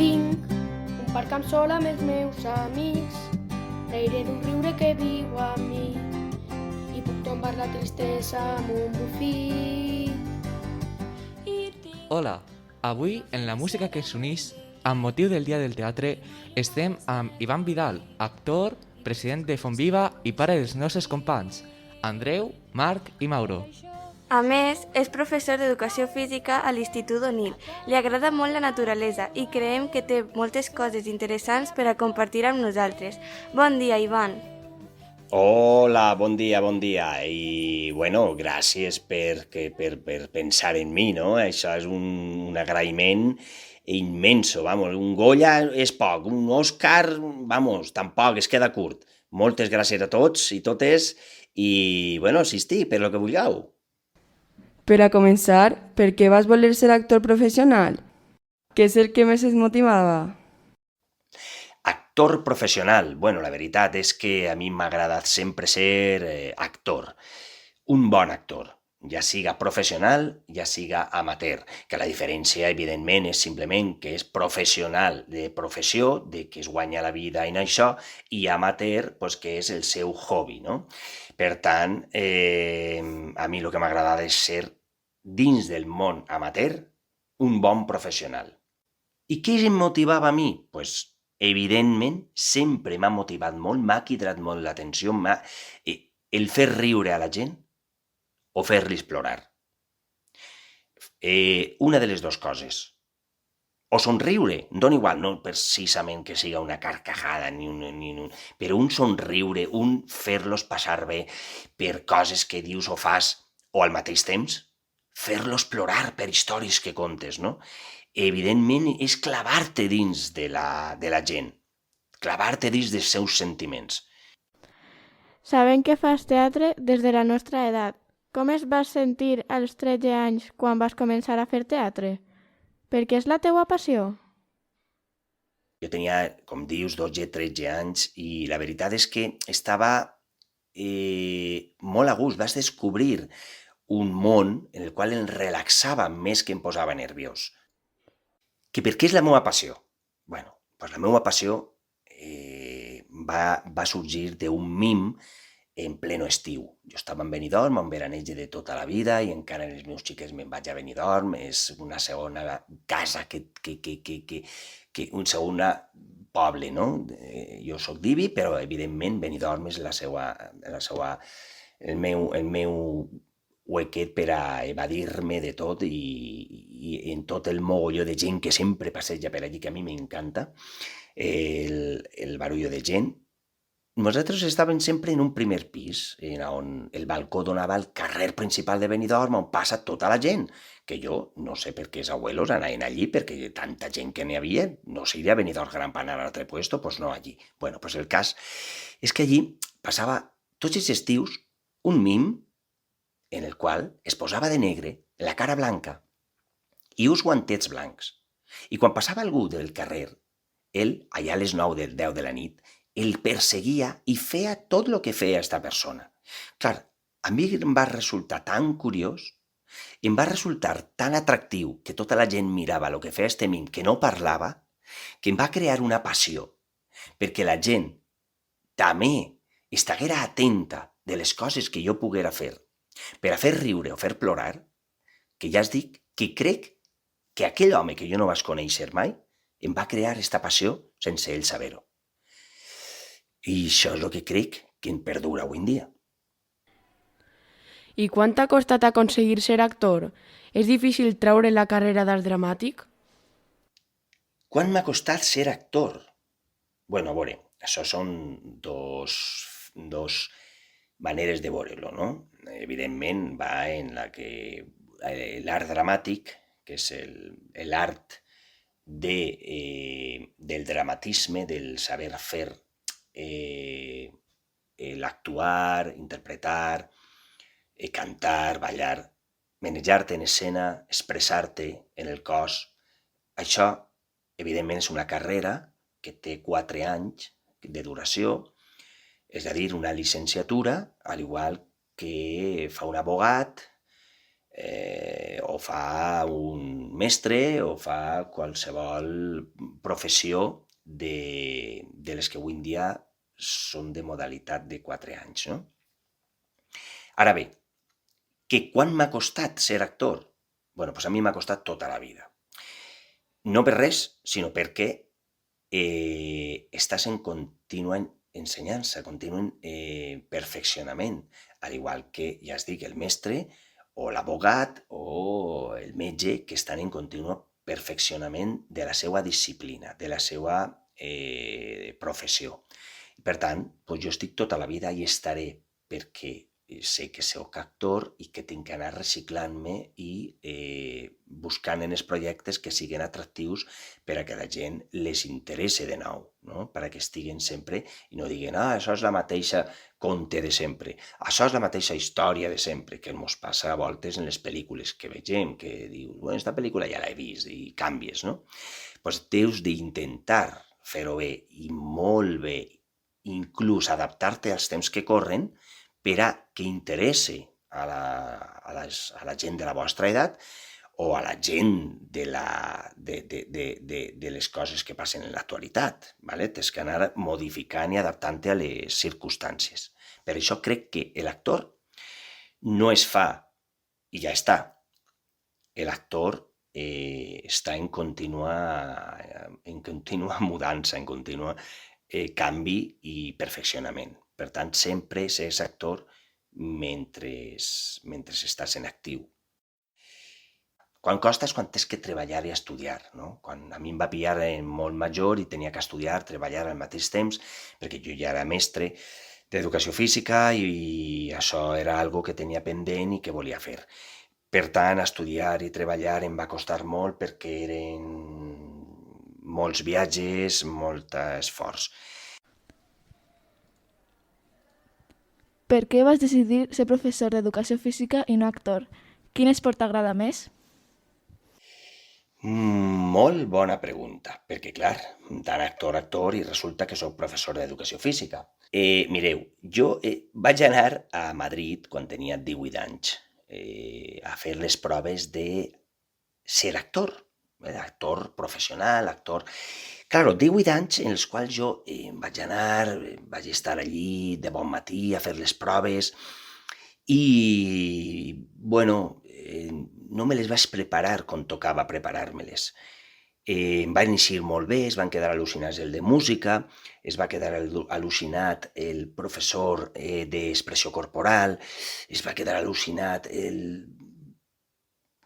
Tinc un parc amb sol amb els meus amics, l'aire d'un riure que viu a mi, i puc tombar la tristesa amb un bufí. Hola, avui en la música que s'unís, amb motiu del Dia del Teatre, estem amb Ivan Vidal, actor, president de Fonviva i pare dels nostres companys, Andreu, Marc i Mauro. A més, és professor d'Educació Física a l'Institut O'Neill. Li agrada molt la naturalesa i creiem que té moltes coses interessants per a compartir amb nosaltres. Bon dia, Ivan. Hola, bon dia. I, bueno, gràcies per pensar en mi, no? Això és un agraïment immenso, vamos. Un Goya és poc, un Òscar, vamos, tampoc, es queda curt. Moltes gràcies a tots i totes i, bueno, assistir per lo que vulgueu. Per a començar, per què vas voler ser actor professional? Què és el que més es motivava? Actor professional. Bueno, la veritat és que a mi m'ha agradat sempre ser actor. Un bon actor, ja siga professional, ja siga amateur, que la diferència, evidentment, és simplement que és professional de professió, de que es guanya la vida en això, i amateur, pues, que és el seu hobby, no? Per tant, a mi el que m'agrada és ser, dins del món amateur, un bon professional. I què em motivava a mi? Pues, evidentment, sempre m'ha motivat molt, m'ha cridat molt l'atenció, el fer riure a la gent o fer-los plorar. Una de les dues coses. O somriure, dona igual, no precisament que siga una carcajada, però un somriure, un fer-los passar bé per coses que dius o fas, o al mateix temps, fer-los plorar per històries que contes, no? Evidentment, és clavar-te dins de la gent, clavar-te dins dels seus sentiments. Sabem que fas teatre des de la nostra edat. Com es vas sentir als 13 anys quan vas començar a fer teatre? Per què és la teua passió? Jo tenia, com dius, 12-13 anys i la veritat és que estava molt a gust. Vas descobrir un món en el qual em relaxava més que em posava nerviós. Que per què és la meva passió? Bueno, pues la meva passió va sorgir d'un mim en pleno estiu. Jo estava en Benidorm, un veraneig de tota la vida, i encara els meus xiquets me'n vaig a Benidorm, és una segona casa un segon poble, no? Jo soc d'Ibi, però evidentment Benidorm és el meu huequet per a evadir-me de tot i en tot el mogolló de gent que sempre passeja per allí, que a mi m'encanta, el barullo de gent. Nosaltres estàvem sempre en un primer pis, on el balcó donava al carrer principal de Benidorm, on passa tota la gent, que jo no sé per què els abuelos anaven allí, perquè tanta gent que n'hi havia, no se iria a Benidorm Gran per anar a l'altre puesto, pues no allí. Bueno, pues el cas és que allí passava tots els estius un mim en el qual es posava de negre, la cara blanca, i uns guantets blancs. I quan passava algú del carrer, ell, allà a les 9 del 10 de la nit, el perseguia i feia tot el que feia aquesta persona. Clar, a mi em va resultar tan curiós, em va resultar tan atractiu que tota la gent mirava el que feia este mim, que no parlava, que em va crear una passió, perquè la gent també estiguera atenta de les coses que jo poguera fer, per a fer riure o fer plorar, que ja es dic que crec que aquell home que jo no vaig conèixer mai em va crear aquesta passió sense ell saber-ho. I això és el que crec que em perdura avui en dia. I quant t'ha costat aconseguir ser actor? És difícil treure la carrera d'art dramàtic? Quant m'ha costat ser actor? Bueno, a veure, això són dos maneres de veure-lo, no? Evidentment va en la que l'art dramàtic, que és l'art del dramatisme, del saber fer, l'actuar, interpretar, cantar, ballar, manejar-te en escena, expressar-te en el cos. Això, evidentment, és una carrera que té 4 anys de duració, és a dir, una llicenciatura, al igual que fa un abogat, o fa un mestre o fa qualsevol professió de les que avui en dia són de modalitat de 4 anys, no? Ara bé, que quan m'ha costat ser actor? Bueno, doncs a mi m'ha costat tota la vida. No per res, sinó perquè estàs en contínua ensenyança, continu perfeccionament, al igual que, ja es dic, el mestre o l'abogat o el metge que estan en continu perfeccionament de la seva disciplina, de la seva professió. Per tant, doncs jo estic tota la vida i estaré perquè sé que soc actor i que tinc que anar reciclant-me i buscant en els projectes que siguin atractius per a que la gent les interesse de nou, no? Per a que estiguen sempre i no diguen això és la mateixa conte de sempre, això és la mateixa història de sempre, que ens passa a voltes en les pel·lícules que vegem, que dius, bueno, aquesta pel·lícula ja l'he vist i canvies, no? Doncs deus d'intentar fer-ho bé i molt bé, inclús adaptar-te als temps que corren, per a que interesse a la gent de la vostra edat o a la gent de les coses que passen en l'actualitat. Tens que anar modificant i adaptant-te a les circumstàncies. Per això crec que l'actor no es fa i ja està. L'actor està en contínua mudança, en contínua canvi i perfeccionament. Per tant, sempre s'és actor mentre estàs en actiu. Quan costa és quan tens que treballar i estudiar, no? Quan a mi em va pillar molt major i tenia que estudiar, treballar al mateix temps, perquè jo ja era mestre d'educació física i això era algo que tenia pendent i que volia fer. Per tant, estudiar i treballar em va costar molt perquè eren molts viatges, molt esforç. Per què vas decidir ser professor d'educació física i no actor? Quin esport t'agrada més? Molt bona pregunta, perquè clar, tant actor i resulta que soc professor d'educació física. Mireu, jo vaig anar a Madrid quan tenia 18 anys a fer les proves de ser actor, actor professional, actor... Claro, 18 anys en els quals jo vaig estar allí de bon matí a fer les proves i, bueno, no me les vaig preparar com tocava preparar-me-les. Em van eixir molt bé, es van quedar al·lucinats el de música, es va quedar al·lucinat el professor d'expressió corporal, es va quedar al·lucinat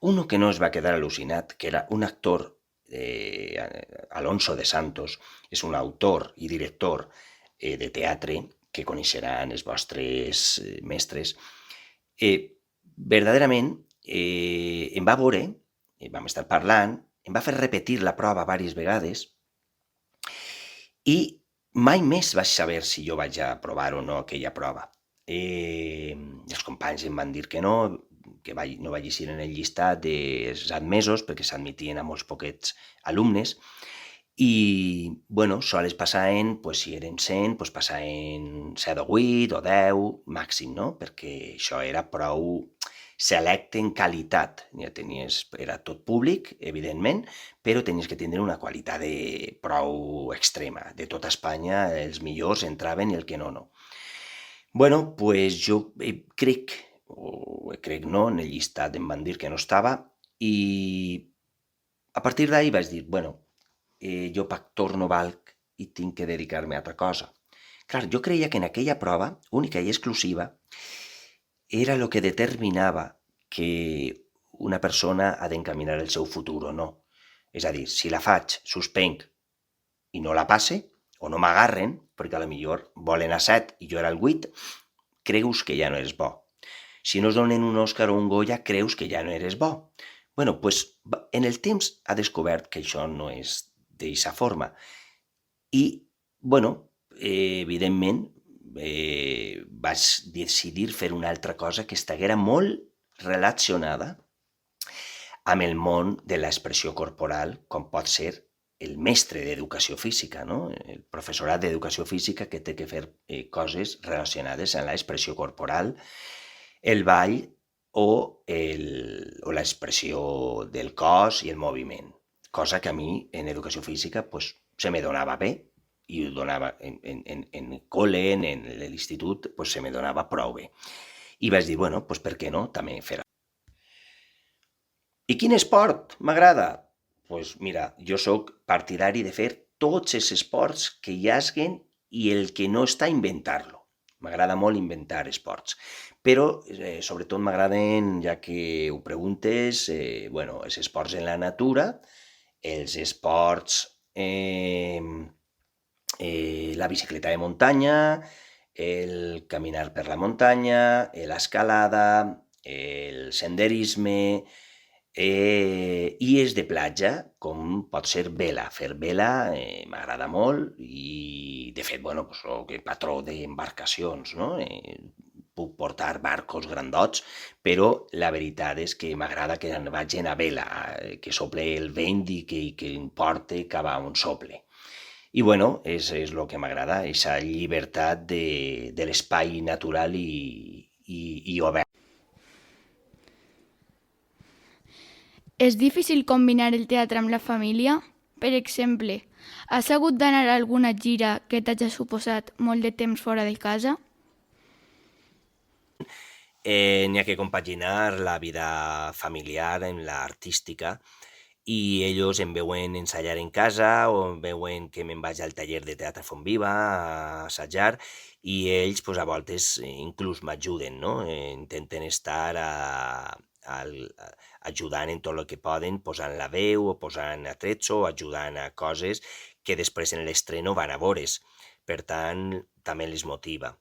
uno que no es va quedar al·lucinat, que era un actor, Alonso de Santos, és un autor i director de teatre que coneixeran els vostres mestres. Verdaderament em va veure, vam estar parlant, em va fer repetir la prova diverses vegades i mai més vaig saber si jo vaig aprovar o no aquella prova. Els companys em van dir que no vaig eixir en el llistat dels admesos perquè s'admitien a molts poquets alumnes i, bueno, sols passaven, si eren 100, passaven 7 o 8 o 10 màxim, no? Perquè això era prou selecte en qualitat. Era tot públic, evidentment, però tenies que tindre una qualitat prou extrema. De tota Espanya, els millors entraven i el que no, no. Bueno, jo crec no, en el llistat em van dir que no estava i a partir d'ahir vaig dir, jo per actor no valc i tinc que dedicar-me a altra cosa. Clar, jo creia que en aquella prova, única i exclusiva, era el que determinava que una persona ha d'encaminar el seu futur o no. És a dir, si la faig, suspenc i no la passe, o no m'agarren, perquè potser volen a 7 i jo era el 8, creus que ja no eres bo. Si no es donen un Òscar o un Goya, creus que ja no eres bo. En el temps ha descobert que això no és d'aquesta forma. I, evidentment, vaig decidir fer una altra cosa que estiguera molt relacionada amb el món de l'expressió corporal, com pot ser el mestre d'educació física, no? El professorat d'educació física que té que fer coses relacionades amb l'expressió corporal, el ball o l'expressió del cos i el moviment, cosa que a mi en educació física pues, se me donava bé i ho donava en col·le, en l'institut, pues, se me donava prou bé. I vaig dir, bueno, pues, per què no també fer. I quin esport m'agrada? Pues mira, jo sóc partidari de fer tots els esports que hi haguen i el que no està inventar-lo. M'agrada molt inventar esports, però sobretot m'agraden, ja que ho preguntes, bueno, els esports en la natura, els esports, la bicicleta de muntanya, el caminar per la muntanya, l'escalada, el senderisme, i els de platja, com pot ser vela. Fer vela m'agrada molt i, de fet, bueno, soc patró d'embarcacions, no? Puc portar barcos grandots, però la veritat és que m'agrada que vagin a vela, que sople el vent i que em porte cap a on sople. I, bueno, és el que m'agrada, aquesta llibertat de l'espai natural i obert. És difícil combinar el teatre amb la família? Per exemple, has hagut d'anar a alguna gira que t'hagi suposat molt de temps fora de casa? N'hi ha que compaginar la vida familiar amb l'artística i ells em veuen ensaiar en casa o em veuen que me'n vaig al taller de teatre Fontviva a assajar i ells pues, a voltes inclús m'ajuden, no? Intenten estar ajudant en tot el que poden, posant la veu o posant atretzo o ajudant a coses que després en l'estreno van a veures. Per tant, també les motiva.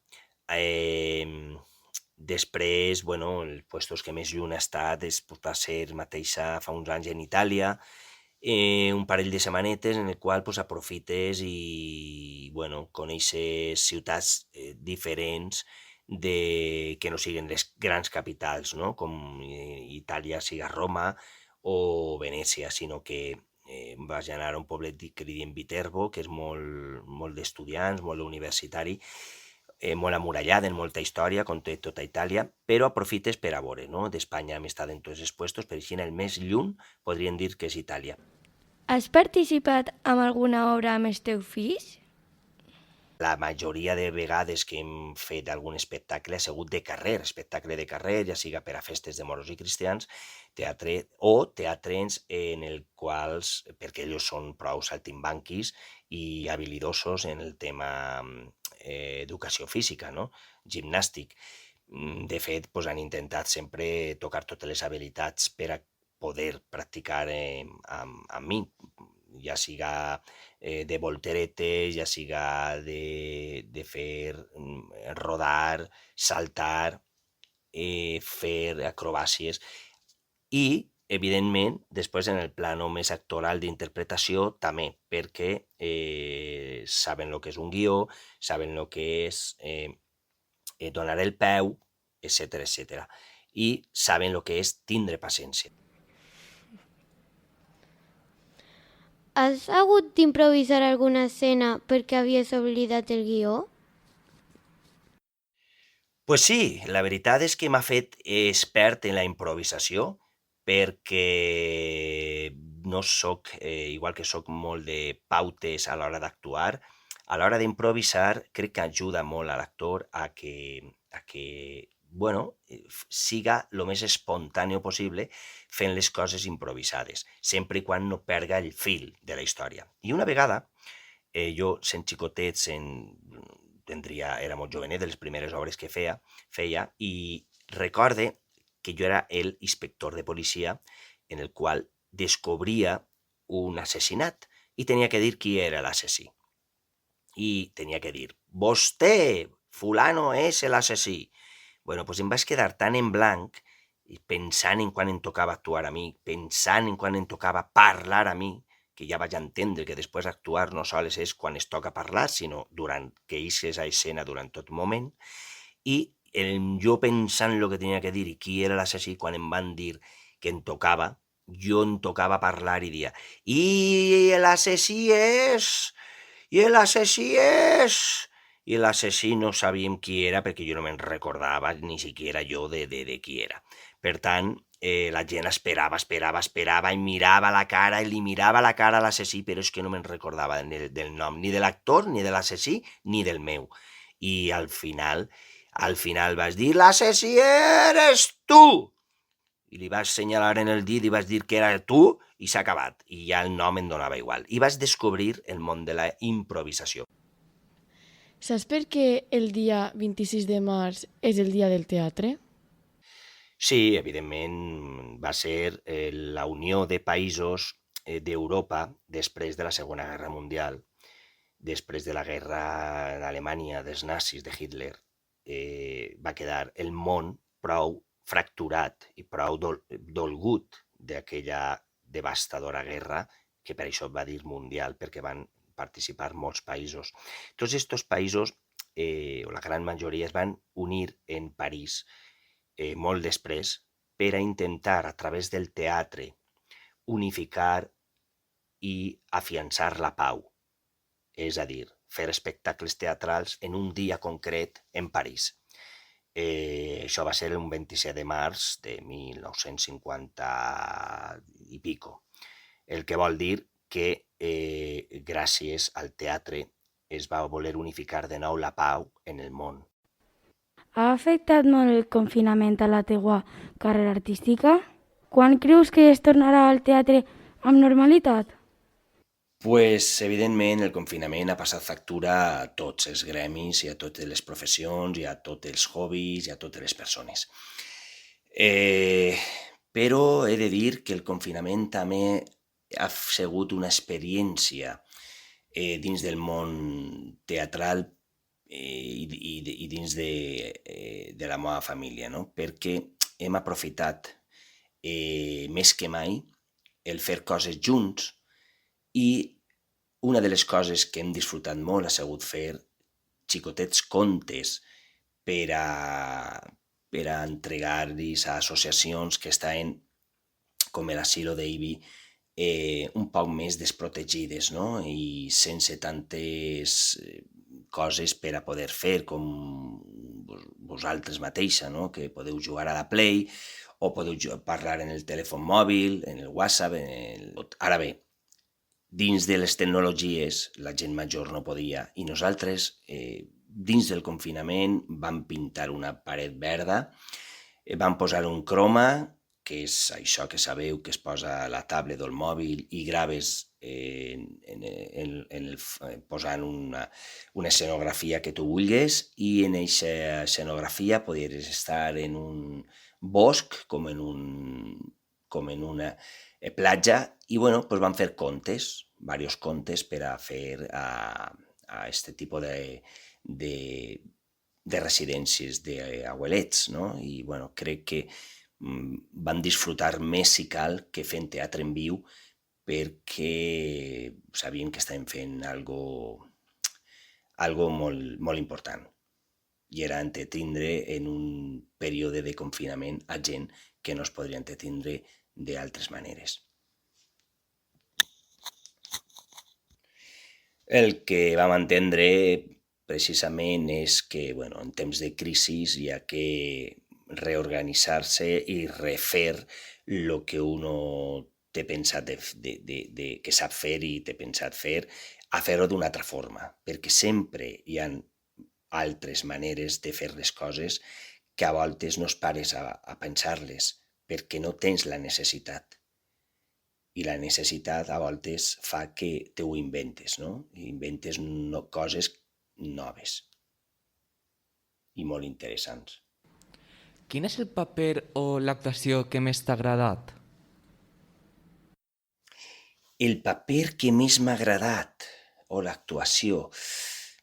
Després, bueno, els puestos que més lluny ha estat va ser mateixa fa uns anys en Itàlia, un parell de setmanetes en el qual pues, aprofites i bueno, coneixes ciutats diferents que no siguin les grans capitals, no? Com Itàlia siga Roma o Venècia, sinó que vaig anar a un poblet que li diem Viterbo, que és molt d'estudiants, molt universitari, molt amurallada, en molta història, com té tota Itàlia, però aprofites per a veure, no? D'Espanya hem estat en tots els puestos, per així el més lluny podríem dir que és Itàlia. Has participat en alguna obra amb els teus fills? La majoria de vegades que hem fet algun espectacle ha sigut de carrer, espectacle de carrer, ja siga per a festes de moros i cristians, teatrens en el quals, perquè ells són prou saltimbanquis i habilidosos en el tema educació física, no? Gimnàstic. De fet, pues, han intentat sempre tocar totes les habilitats per a poder practicar amb mi, ja siga de volteretes, ja siga de fer rodar, saltar, fer acrobàcies i, evidentment, després en el plano més actoral d'interpretació també, perquè saben el que és un guió, saben el que és donar el peu, etc. I saben el que és tindre paciència. Has hagut d'improvisar alguna escena perquè havies oblidat el guió? Pues sí, la veritat és que m'ha fet expert en la improvisació perquè no soc, igual que soc molt de pautes a l'hora d'actuar, a l'hora d'improvisar crec que ajuda molt a l'actor a que bueno, siga el més espontani possible fent les coses improvisades, sempre i quan no perga el fil de la història. I una vegada, jo sent xicotet, era molt jovenet, de les primeres obres que feia, i recorde que jo era el inspector de policia en el qual descobria un assassinat i tenia que dir qui era l'assassí. I tenia que dir, vostè, fulano és l'assassí. Bueno, doncs em vaig quedar tan en blanc, pensant en quan em tocava actuar a mi, pensant en quan em tocava parlar a mi, que ja vaig entendre que després actuar no sols és quan es toca parlar, sinó durant que eixes a escena durant tot moment, i jo pensant el que tenia que dir i qui era l'assassí, quan em van dir que em tocava, jo em tocava parlar i dir i l'assassí és... I l'assassí no sabíem qui era perquè jo no me'n recordava ni siquiera jo de qui era. Per tant, la gent esperava i mirava la cara, i li mirava la cara a l'assassí, però és que no me'n recordava del nom, ni de l'actor, ni de l'assassí, ni del meu. I al final vas dir, l'assassí eres tu! I li vas assenyalar en el dit i vas dir que era tu, i s'ha acabat. I ja el nom em donava igual. I vas descobrir el món de la improvisació. Saps per què el dia 26 de març és el dia del teatre? Sí, evidentment va ser la unió de països d'Europa després de la Segona Guerra Mundial, després de la guerra d'Alemanya, dels nazis, de Hitler, va quedar el món prou fracturat i prou dolgut d'aquella devastadora guerra, que per això va dir mundial, perquè van participar molts països. Tots aquests països, o la gran majoria, es van unir en París molt després per a intentar, a través del teatre, unificar i afiançar la pau. És a dir, fer espectacles teatrals en un dia concret en París. Això va ser un 27 de març de 1950 i pico. El que vol dir que gràcies al teatre es va voler unificar de nou la pau en el món. Ha afectat molt el confinament a la teua carrera artística? Quan creus que es tornarà al teatre amb normalitat? Pues, evidentment, el confinament ha passat factura a tots els gremis i a totes les professions i a tots els hobbies i a totes les persones. Però he de dir que el confinament també ha sigut una experiència dins del món teatral i dins de la meva família, no? Perquè hem aprofitat més que mai el fer coses junts i una de les coses que hem disfrutat molt ha sigut fer xicotets contes per a entregar-los a associacions que estan, com l'Asilo d'Ibi, un poc més desprotegides, no? I sense tantes coses per a poder fer, com vosaltres mateixa, no? Que podeu jugar a la Play o podeu parlar en el telèfon mòbil, en el WhatsApp. Ara bé, dins de les tecnologies la gent major no podia, i nosaltres, dins del confinament, vam pintar una paret verda, vam posar un croma, que és això que sabeu que es posa a la tablet o al mòbil i graves posant una escenografia que tu vulguis, i en aquesta escenografia podries estar en un bosc com en una platja, i bueno, pues vam fer contes, diversos contes per a fer a aquest tipus de residències d'abuelets, no? I bueno, crec que van disfrutar més, si cal, que fent teatre en viu, perquè sabien que estàvem fent algo molt, molt important, i era entretindre en un període de confinament a gent que no es podria entretindre d'altres maneres. El que vam entendre precisament és que, bueno, en temps de crisi hi ha que reorganitzar-se i refer el que uno té pensat que sap fer i té pensat fer, a fer-ho d'una altra forma, perquè sempre hi ha altres maneres de fer les coses que a voltes no es pares a pensar-les, perquè no tens la necessitat. I la necessitat a voltes fa que te ho inventes, no? Inventes coses noves i molt interessants. Quin és el paper o l'actuació que més t'ha agradat? El paper que més m'ha agradat, o l'actuació,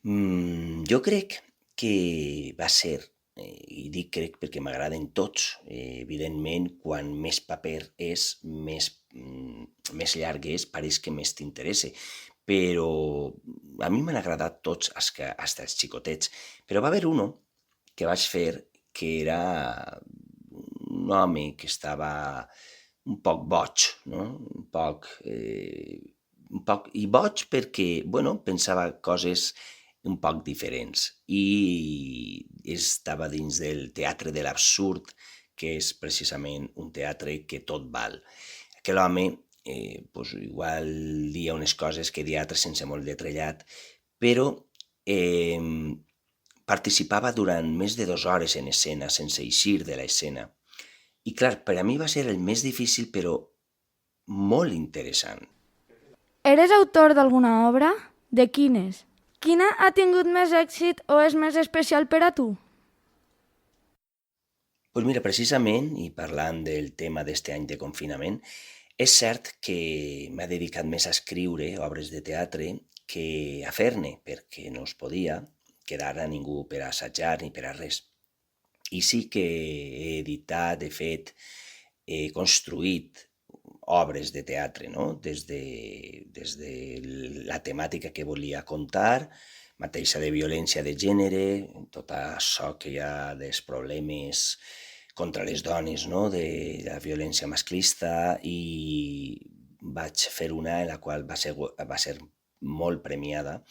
jo crec que va ser, i dic crec perquè m'agraden tots, evidentment, quan més paper és, més llarg és, pareix que més t'interessa, però a mi m'han agradat tots, fins els xicotets, però va haver uno que vaig fer que era un home que estava un poc boig, no? Un poc, i boig perquè, bueno, pensava coses un poc diferents, i estava dins del teatre de l'absurd, que és precisament un teatre que tot val. Aquell home igual dia unes coses que dia altres sense molt de trellat, però participava durant més de 2 hores en escena, sense eixir de l'escena. I clar, per a mi va ser el més difícil, però molt interessant. Eres autor d'alguna obra? De quines? Quina ha tingut més èxit o és més especial per a tu? Doncs mira, precisament, i parlant del tema d'este any de confinament, és cert que m'ha dedicat més a escriure obres de teatre que a fer-ne, perquè no es podia quedar a ningú per a assajar ni per a res. I sí que he editat, he fet, he construït obres de teatre, no? Des de la temàtica que volia contar, mateixa de violència de gènere, tot això que hi ha dels problemes contra les dones, no? De la violència masclista, i vaig fer una en la qual va ser molt premiada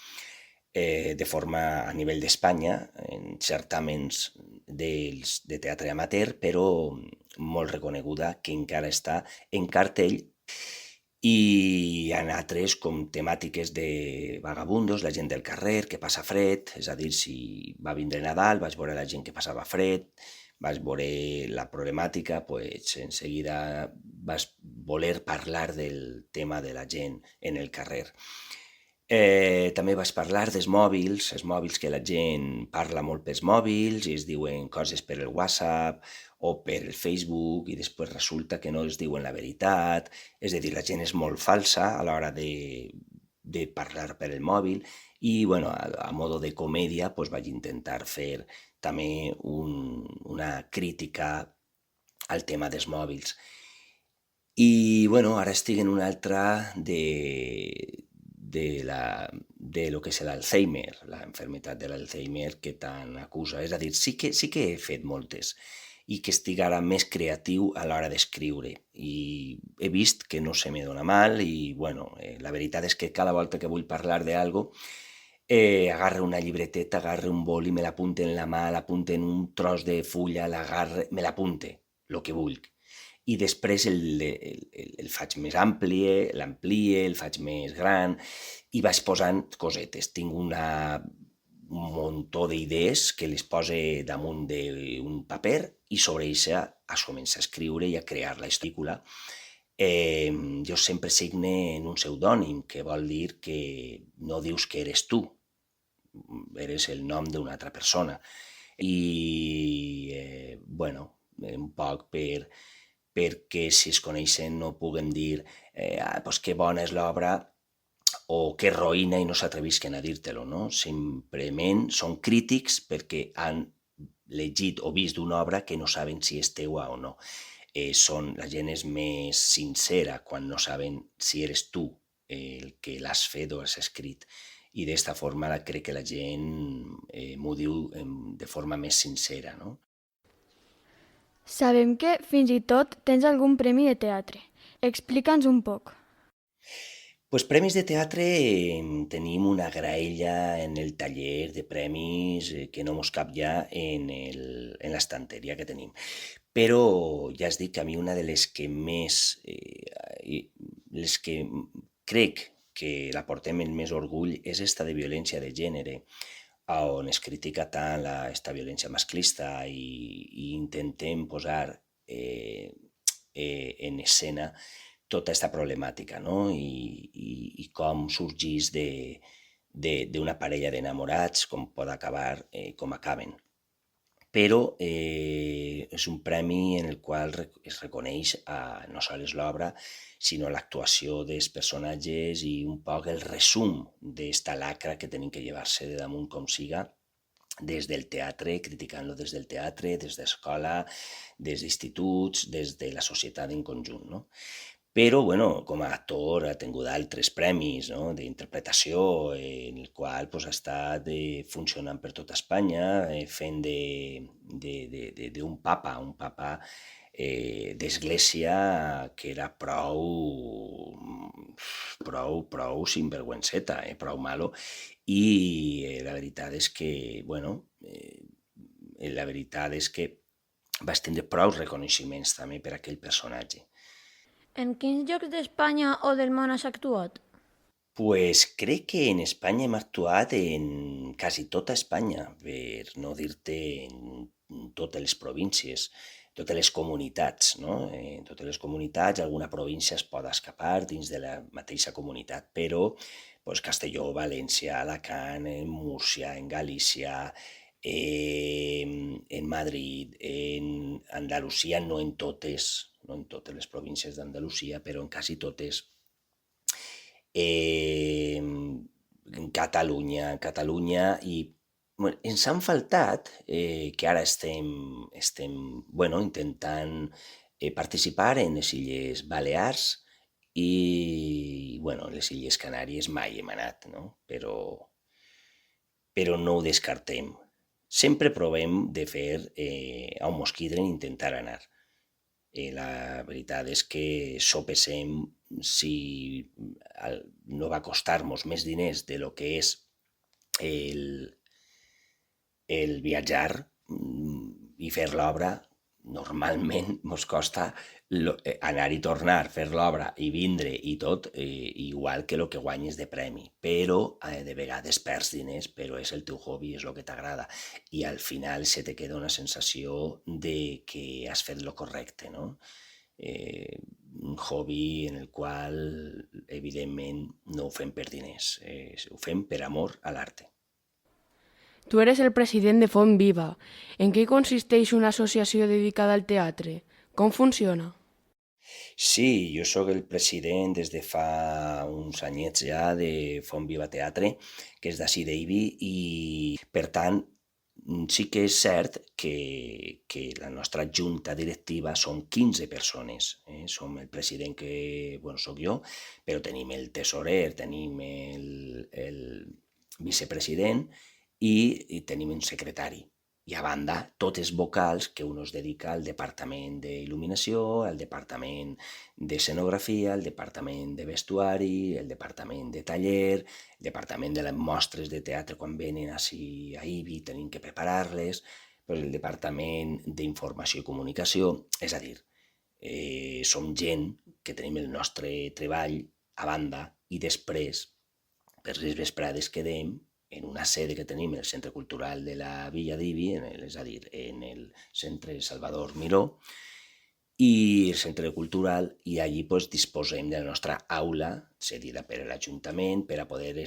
de forma a nivell d'Espanya, en certàmens de teatre amateur, però molt reconeguda, que encara està en cartell. I en altres com temàtiques de vagabundos, la gent del carrer que passa fred, és a dir, si va vindre Nadal, vaig veure la gent que passava fred, vaig veure la problemàtica, doncs en seguida vaig voler parlar del tema de la gent en el carrer. També vaig parlar dels mòbils, els mòbils que la gent parla molt pels mòbils i es diuen coses per el WhatsApp o per el Facebook i després resulta que no es diuen la veritat, és a dir, la gent és molt falsa a l'hora de parlar per el mòbil i, bueno, a modo de comèdia vaig intentar fer també una crítica al tema dels mòbils. I, bueno, ara estic en una altra de lo que és l'Alzheimer, la enfermedad de l'Alzheimer que tant acusa. És a dir, sí que he fet moltes i que estic ara més creatiu a l'hora d'escriure i he vist que no se me dona mal i, bueno, la veritat és que cada volta que vull parlar d'algo agarre una llibreteta, agarre un boli, me l'apunte en la mà, l'apunte en un tros de fulla, l'agarre, me l'apunte, el que vull. I després el faig més ampli, l'amplie, el faig més gran i vaig posant cosetes. Tinc un muntó d'idees que les pose damunt d'un paper i sobre això es comença a escriure i a crear la història. Jo sempre signe en un pseudònim, que vol dir que no dius que eres tu, eres el nom d'una altra persona. I, bueno, un poc perquè si es coneixen no puguem dir que bona és l'obra o que roïna i no s'atrevisquen a dir-te-lo, no? Simplement són crítics perquè han llegit o vist una obra que no saben si és teua o no. La gent és més sincera quan no saben si eres tu el que l'has fet o has escrit. I d'esta forma crec que la gent m'ho diu de forma més sincera, no? Sabem que fins i tot tens algun premi de teatre. Explica'ns un poc. Pues premis de teatre tenim una graella en el taller de premis que no mos cap ja en l'estanteria que tenim. Però ja es dic que a mi una de les que més, les que crec que la portem amb més orgull és esta de violència de gènere, on es critica tant esta violència masclista i intentem posar en escena tota aquesta problemàtica, no? I com sorgís d'una parella d'enamorats, com pot acabar, com acaben. Però és un premi en el qual es reconeix no sols l'obra, sinó l'actuació dels personatges i un poc el resum d'esta lacra que tenim que llevar-se de damunt com siga, des del teatre, criticant-lo des del teatre, des d'escola, des d'instituts, des de la societat en conjunt, no? Però, bueno, com a actor ha tingut altres premis, no? D'interpretació, en el qual ha estat funcionant per tota Espanya, fent d'un papa, d'església que era prou sinvergüenzeta, prou malo, i la veritat és que, bueno, vaig tindre prou reconeixements també per aquell personatge. En quins llocs d'Espanya o del món has actuat? Pues crec que en Espanya hem actuat en quasi tota Espanya, per no dir-te en totes les províncies, totes les comunitats, no? En totes les comunitats, alguna província es pot escapar dins de la mateixa comunitat, però pues, Castelló, València, Alacant, en Múrcia, en Galícia, en Madrid, en Andalusia, no en totes les províncies d'Andalusia, però en quasi totes, en Catalunya i bueno, ens han faltat, que ara estem intentant participar en les Illes Balears i les Illes Canàries mai hem anat, no? Però no ho descartem. Sempre provem de fer a un mosquidren intentar anar. La veritat és que sopesem si no va costar-nos més diners de lo que és el viatjar i fer l'obra. Normalment mos costa anar i tornar, fer l'obra i vindre i tot, igual que el que guanyes de premi, però de vegades perds diners, però és el teu hobby, és el que t'agrada, i al final se te queda una sensació de que has fet lo correcte, no? Un hobby en el qual, evidentment, no ho fem per diners, ho fem per amor a l'arte. Tu eres el president de Font Viva. En què consisteix una associació dedicada al teatre? Com funciona? Sí, jo sóc el president des de fa uns anyets ja de Font Viva Teatre, que és d'ací d'Ibi, i per tant sí que és cert que la nostra junta directiva són 15 persones. Som el president, que sóc jo, però tenim el tesorer, tenim el vicepresident, i tenim un secretari. I a banda, totes vocals que un es dedica al departament d'il·luminació, al departament d'escenografia, al departament de vestuari, el departament de taller, el departament de les mostres de teatre quan venen ací a Ibi, tenim que preparar-les, el departament d'informació i comunicació, és a dir, som gent que tenim el nostre treball a banda i després, per les vesprades quedem en una sede que tenim, el Centre Cultural de la Villa d'Ibi, és a dir, en el Centre Salvador Miró, i el Centre Cultural, i allí disposem de la nostra aula, cedida per l'Ajuntament, per a poder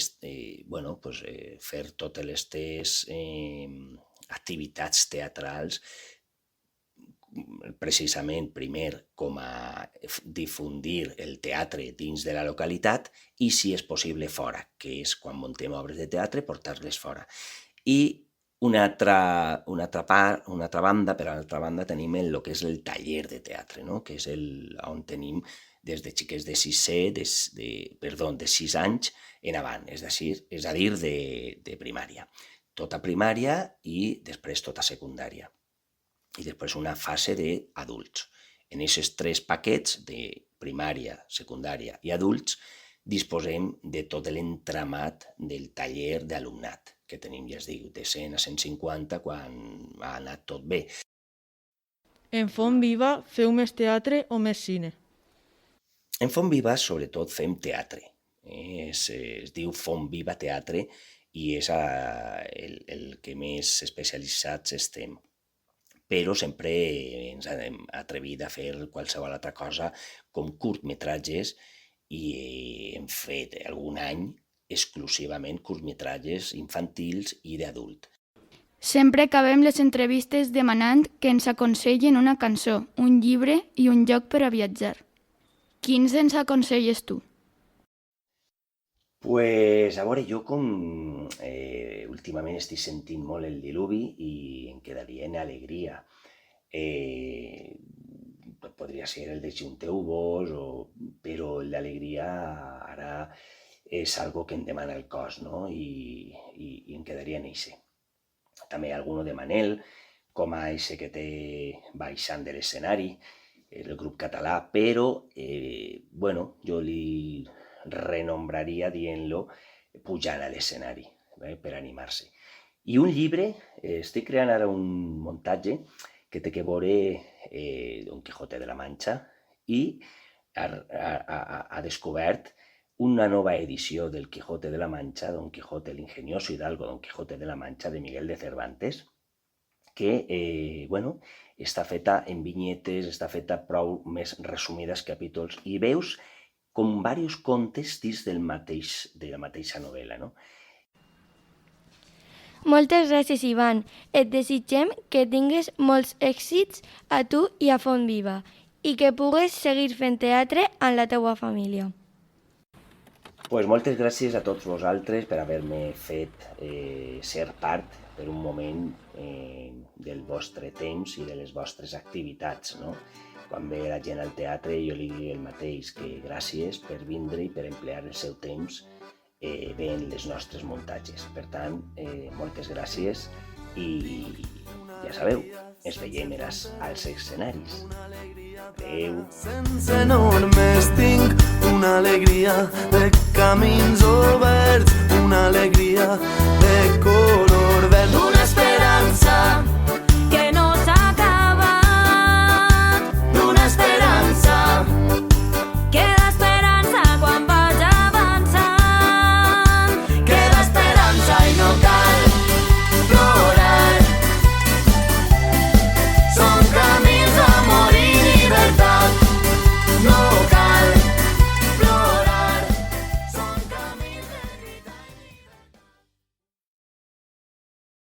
fer totes les activitats teatrals, precisament primer com a difundir el teatre dins de la localitat i, si és possible, fora, que és quan muntem obres de teatre, portar-les fora. I una altra banda, per altra banda, tenim el que és el taller de teatre, no? Que és on tenim des de xiquets de 6 anys en avant, és a dir, de primària. Tota primària i després tota secundària. I després una fase d'adults. En aquests 3 paquets de primària, secundària i adults disposem de tot l'entramat del taller d'alumnat, que tenim, ja es diu, de 100 a 150 quan ha anat tot bé. En Font Viva feu més teatre o més cine? En Font Viva, sobretot, fem teatre. Es diu Font Viva Teatre i és el que més especialitzats estem. Però sempre ens hem atrevit a fer qualsevol altra cosa, com curtmetratges, i hem fet algun any exclusivament curtmetratges infantils i d'adult. Sempre acabem les entrevistes demanant que ens aconsellen una cançó, un llibre i un lloc per a viatjar. Quins ens aconselles tu? Pues, a veure, jo com últimament estic sentint molt el diluvi i em quedaria en Alegria. Podria ser el de Junteu-vos, però el d'Alegria ara és algo que em demana el cos, no? I em quedaria en eixe. També alguno de Manel, com a eixe que té baixant de l'escenari, el grup català, però, jo li renombraria dient-lo pujant a l'escenari, per animar-se. I un llibre, estic creant ara un muntatge que té que veure Don Quijote de la Mancha i ha descobert una nova edició del Quijote de la Mancha, Don Quijote el ingenioso hidalgo Don Quijote de la Mancha, de Miguel de Cervantes, que està feta en vinyetes, està feta prou més resumides capítols, i veus com diversos contes dins de la mateixa novel·la, no? Moltes gràcies, Ivan. Et desitgem que tinguis molts èxits a tu i a Font Viva i que puguis seguir fent teatre amb la teua família. Pues moltes gràcies a tots vosaltres per haver-me fet ser part per un moment del vostre temps i de les vostres activitats, no? Quan ve la gent al teatre jo li dic el mateix, que gràcies per vindre i per emplear el seu temps veient les nostres muntatges. Per tant, moltes gràcies i ja sabeu, ens veiem als escenaris. Adéu. Sense normes tinc una alegria de camins oberts, una alegria de